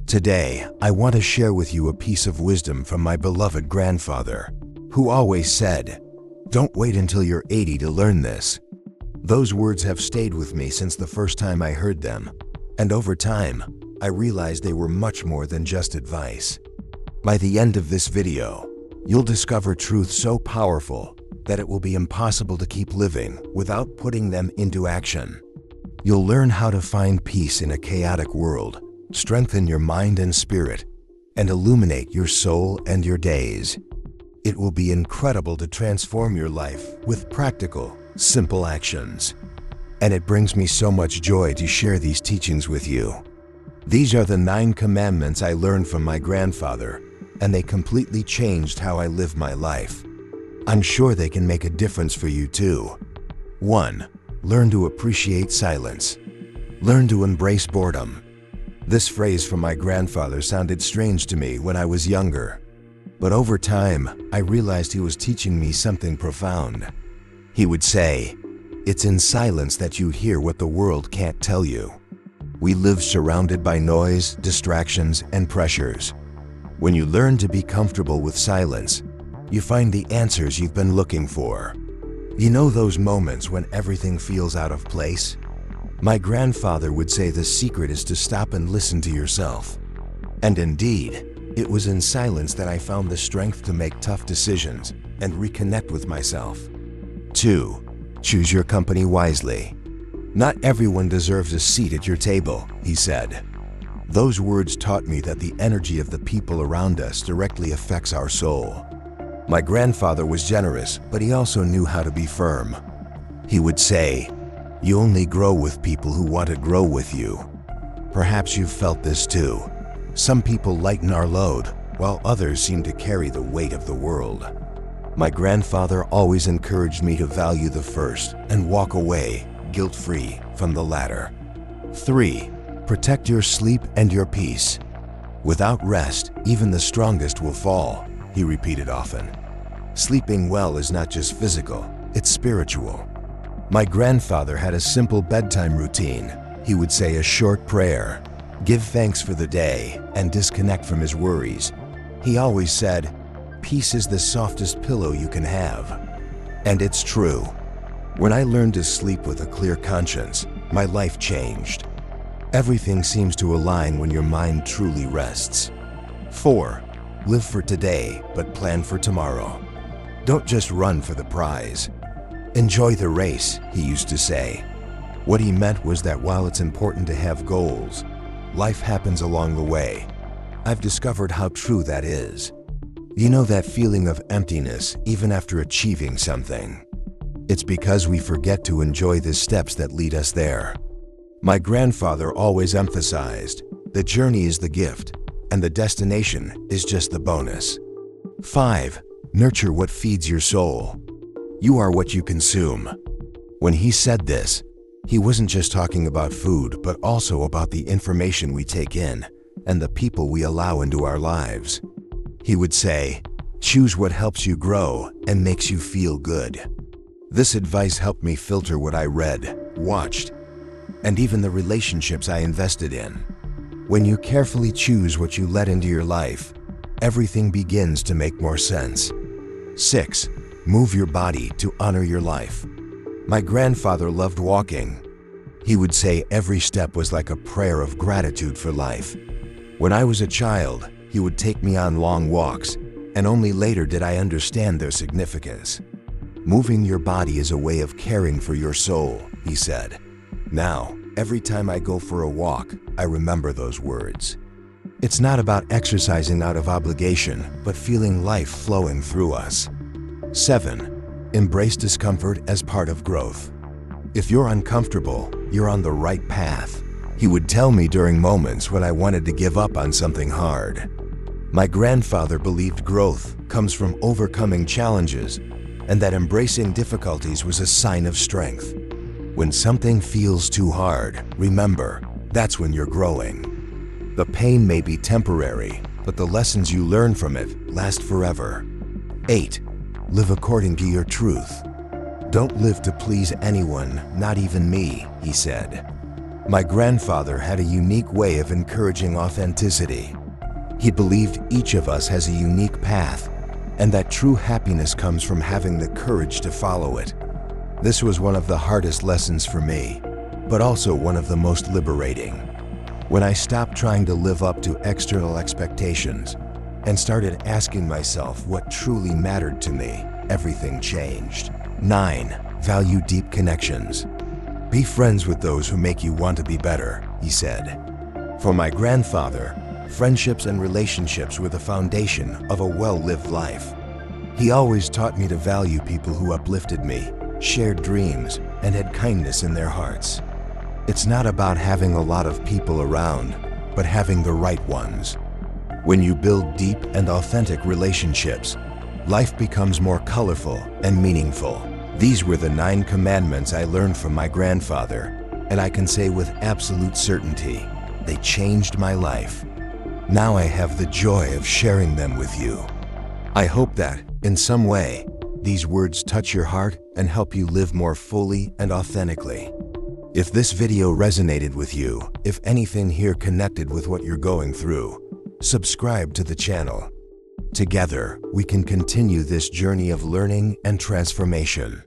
Today, I want to share with you a piece of wisdom from my beloved grandfather, who always said, "Don't wait until you're 80 to learn this." Those words have stayed with me since the first time I heard them, and over time, I realized they were much more than just advice. By the end of this video, you'll discover truths so powerful that it will be impossible to keep living without putting them into action. You'll learn how to find peace in a chaotic world, strengthen your mind and spirit, and illuminate your soul and your days. It will be incredible to transform your life with practical, simple actions. And it brings me so much joy to share these teachings with you. These are the 9 commandments I learned from my grandfather, and they completely changed how I live my life. I'm sure they can make a difference for you too. 1. Learn to appreciate silence. Learn to embrace boredom. This phrase from my grandfather sounded strange to me when I was younger, but over time, I realized he was teaching me something profound. He would say, "It's in silence that you hear what the world can't tell you." We live surrounded by noise, distractions, and pressures. When you learn to be comfortable with silence, you find the answers you've been looking for. You know those moments when everything feels out of place? My grandfather would say the secret is to stop and listen to yourself. And indeed, it was in silence that I found the strength to make tough decisions and reconnect with myself. 2. Choose your company wisely. Not everyone deserves a seat at your table, he said. Those words taught me that the energy of the people around us directly affects our soul. My grandfather was generous, but he also knew how to be firm. He would say, "You only grow with people who want to grow with you." Perhaps you've felt this too. Some people lighten our load, while others seem to carry the weight of the world. My grandfather always encouraged me to value the first and walk away, guilt-free, from the latter. 3. Protect your sleep and your peace. Without rest, even the strongest will fall, he repeated often. Sleeping well is not just physical, it's spiritual. My grandfather had a simple bedtime routine. He would say a short prayer, give thanks for the day, and disconnect from his worries. He always said, "Peace is the softest pillow you can have." And it's true. When I learned to sleep with a clear conscience, my life changed. Everything seems to align when your mind truly rests. 4. Live for today, but plan for tomorrow. Don't just run for the prize. Enjoy the race, he used to say. What he meant was that while it's important to have goals, life happens along the way. I've discovered how true that is. You know that feeling of emptiness even after achieving something? It's because we forget to enjoy the steps that lead us there. My grandfather always emphasized, the journey is the gift, and the destination is just the bonus. 5. Nurture what feeds your soul. You are what you consume. When he said this, he wasn't just talking about food, but also about the information we take in and the people we allow into our lives. He would say, choose what helps you grow and makes you feel good. This advice helped me filter what I read, watched, and even the relationships I invested in. When you carefully choose what you let into your life, everything begins to make more sense. 6. Move your body to honor your life. My grandfather loved walking. He would say every step was like a prayer of gratitude for life. When I was a child, he would take me on long walks, and only later did I understand their significance. Moving your body is a way of caring for your soul, he said. Now, every time I go for a walk, I remember those words. It's not about exercising out of obligation, but feeling life flowing through us. 7. Embrace discomfort as part of growth. If you're uncomfortable, you're on the right path, he would tell me during moments when I wanted to give up on something hard. My grandfather believed growth comes from overcoming challenges, and that embracing difficulties was a sign of strength. When something feels too hard, remember, that's when you're growing. The pain may be temporary, but the lessons you learn from it last forever. 8. Live according to your truth. Don't live to please anyone, not even me, he said. My grandfather had a unique way of encouraging authenticity. He believed each of us has a unique path, and that true happiness comes from having the courage to follow it. This was one of the hardest lessons for me, but also one of the most liberating. When I stopped trying to live up to external expectations and started asking myself what truly mattered to me, everything changed. 9. Value deep connections. Be friends with those who make you want to be better, he said. For my grandfather, friendships and relationships were the foundation of a well-lived life. He always taught me to value people who uplifted me, shared dreams, and had kindness in their hearts. It's not about having a lot of people around, but having the right ones. When you build deep and authentic relationships, life becomes more colorful and meaningful. These were the 9 commandments I learned from my grandfather, and I can say with absolute certainty, they changed my life. Now I have the joy of sharing them with you. I hope that, in some way, these words touch your heart and help you live more fully and authentically. If this video resonated with you, if anything here connected with what you're going through, subscribe to the channel. Together, we can continue this journey of learning and transformation.